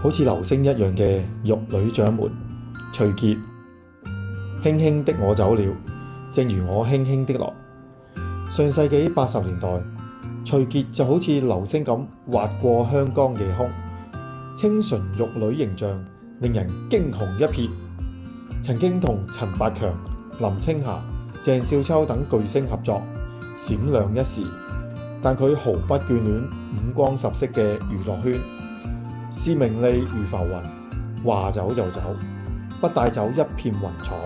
好似流星一樣嘅玉女掌門徐潔。輕輕的我走了，正如我輕輕的來。上世紀80年代，徐潔就好似流星咁劃過香港夜空，清純玉女形象令人驚鴻一瞥。曾經同陳百強、林青霞、鄭少秋等巨星合作，閃亮一時。但佢毫不眷戀五光十色嘅娛樂圈，視名利如浮雲，話走就走，不帶走一片雲彩。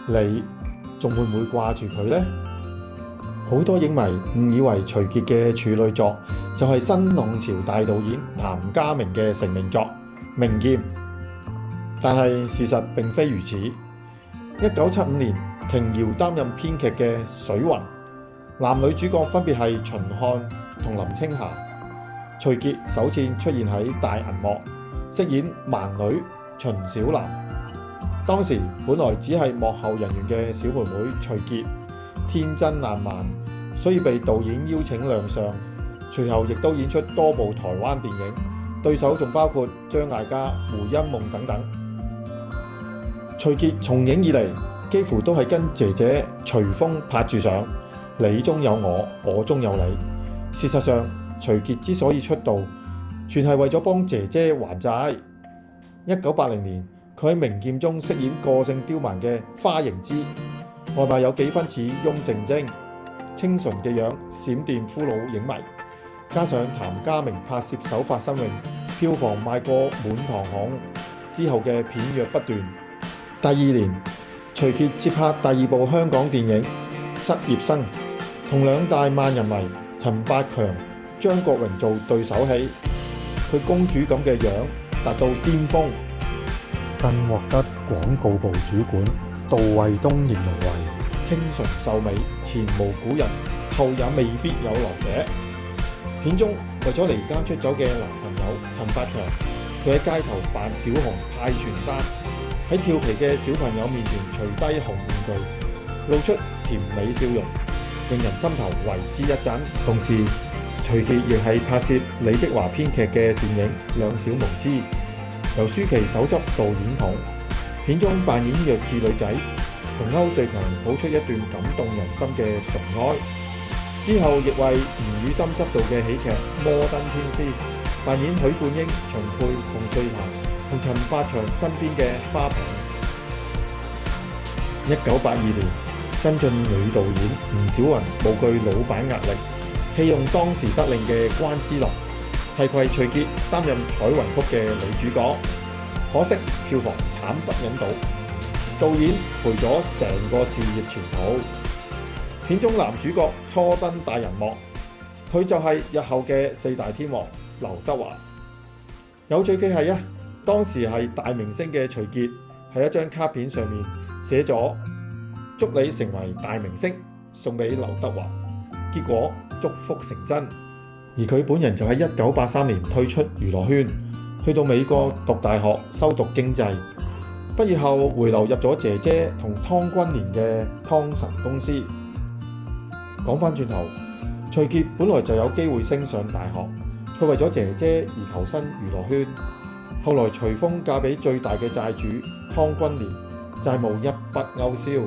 你仲會唔會掛住佢呢？好多影迷誤以為徐潔嘅處女作就係新浪潮大導演譚家明嘅成名作《名劍》，但係事實並非如此。1975年，瓊瑤擔任編劇嘅《水雲》，男女主角分別係秦漢同林青霞。徐潔首次出現喺大銀幕，飾演盲女秦小南。當時本來只係幕後人員嘅小妹妹徐潔，天真爛漫，所以被導演邀請亮相。隨後亦都演出多部台灣電影，對手仲包括張艾嘉、胡因夢等等。徐潔從影以嚟，幾乎都係跟姐姐徐楓拍住上，你中有我，我中有你。事實上，徐潔之所以出道，全係為咗幫姐姐還債。1980年，佢喺《名劍》中飾演個性刁蠻嘅花凝之，外貌有幾分似翁靜晶，清純嘅樣閃電俘虜影迷。加上譚家明拍攝手法新穎，票房賣過滿堂紅，之後嘅片約不斷。第二年，徐潔接拍第二部香港電影《失業生》，同兩大萬人迷陳百強、張國榮做對手戲，佢公主咁嘅樣達到巔峰，更獲得廣告部主管杜衛東形容為清純秀美，前無古人，後也未必有來者。片中為咗離家出走嘅男朋友陳百強，佢喺街頭扮小紅派傳單，喺調皮嘅小朋友面前除低紅面具，露出甜美笑容，令人心頭為之一震。同時，徐潔亦係拍攝李碧華編劇嘅電影《兩小無知》，由舒淇手執導演筒。片中扮演弱智女仔，同歐瑞強譜出一段感動人心嘅純愛。之後亦為吳宇森執導嘅喜劇《摩登天師》，扮演許冠英、秦沛、馮淬帆同陳百強身邊嘅花瓶。1982年，新晉女導演吳小雲無懼老闆壓力，棄用當時得令嘅關之琳，提攜徐潔擔任彩雲曲嘅女主角。可惜票房慘不忍睹，導演賠咗成個事業前途。片中男主角初登大銀幕，佢就係日後嘅四大天王劉德華。有趣嘅係當時係大明星嘅徐潔喺一張卡片上面寫咗祝你成為大明星，送俾劉德華。結果祝福成真，而佢本人就喺1983年退出娛樂圈，去到美國讀大學修讀經濟。畢業後回流入咗姐姐同湯君蓮嘅湯臣公司。講返轉頭，徐潔本來就有機會升上大學，佢為咗姐姐而投身娛樂圈。後來徐楓嫁俾最大嘅債主湯君蓮，債務一筆勾銷。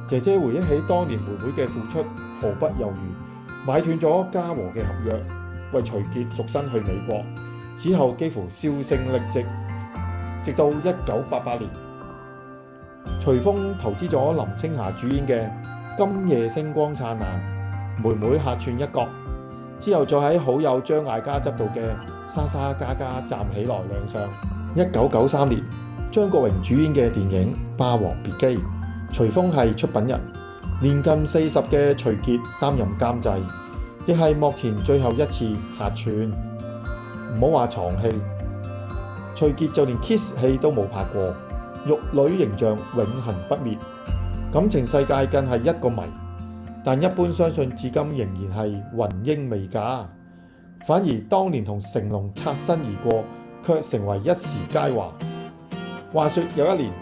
姐姐回憶起當年妹妹嘅付出，毫不猶豫買斷咗嘉禾嘅合約，為徐潔贖身去美國。此後幾乎銷聲匿跡，直到1988年，徐楓投資咗林青霞主演嘅《今夜星光燦爛》，妹妹客串一角。之後再喺好友張艾嘉執導嘅《莎莎嘉嘉站起來》亮相。1993年，張國榮主演嘅電影《霸王別姬》，徐楓係出品人，年近40嘅徐潔擔任監製，亦係幕前最後一次客串。唔好話床戲，徐潔就連 kiss 戲都冇拍過，玉女形象永恆不滅，感情世界更係一個謎。但一般相信至今仍然係雲英未嫁，反而當年同成龍擦身而過，卻成為一時佳話。話說有一年，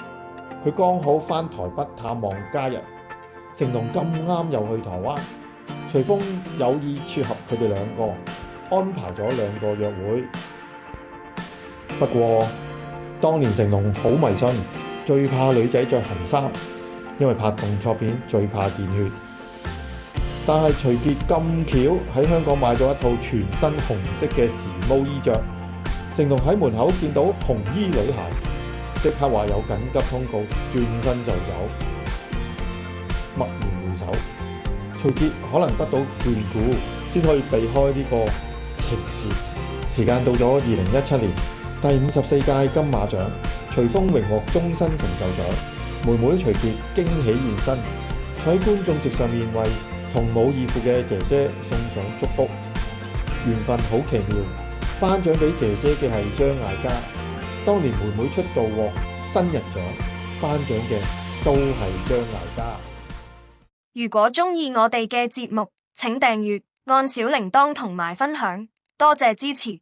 佢剛好返台北探望家人，成龍咁啱又去台灣，徐楓有意撮合佢哋兩個，安排咗2個約會。不過當年成龍好迷信，最怕女仔着紅衫，因為拍動作片最怕見血。但係徐傑咁巧喺香港買咗一套全身紅色嘅時髦衣着，成龍喺門口見到紅衣女孩，即刻話有緊急通告，轉身就走。驀然回首，徐傑可能得到眷顧，先可以避開呢個情劫。時間到咗2017年，第54屆金馬獎，徐楓榮獲終身成就獎，妹妹徐傑驚喜現身，坐喺觀眾席上面為同母異父嘅姐姐送上祝福。緣分好奇妙，頒獎俾姐姐嘅係張艾嘉，當年妹妹出道獲新人獎，頒獎嘅都係張艾嘉。如果鍾意我哋嘅節目，請訂閱，按小鈴鐺同埋分享，多謝支持。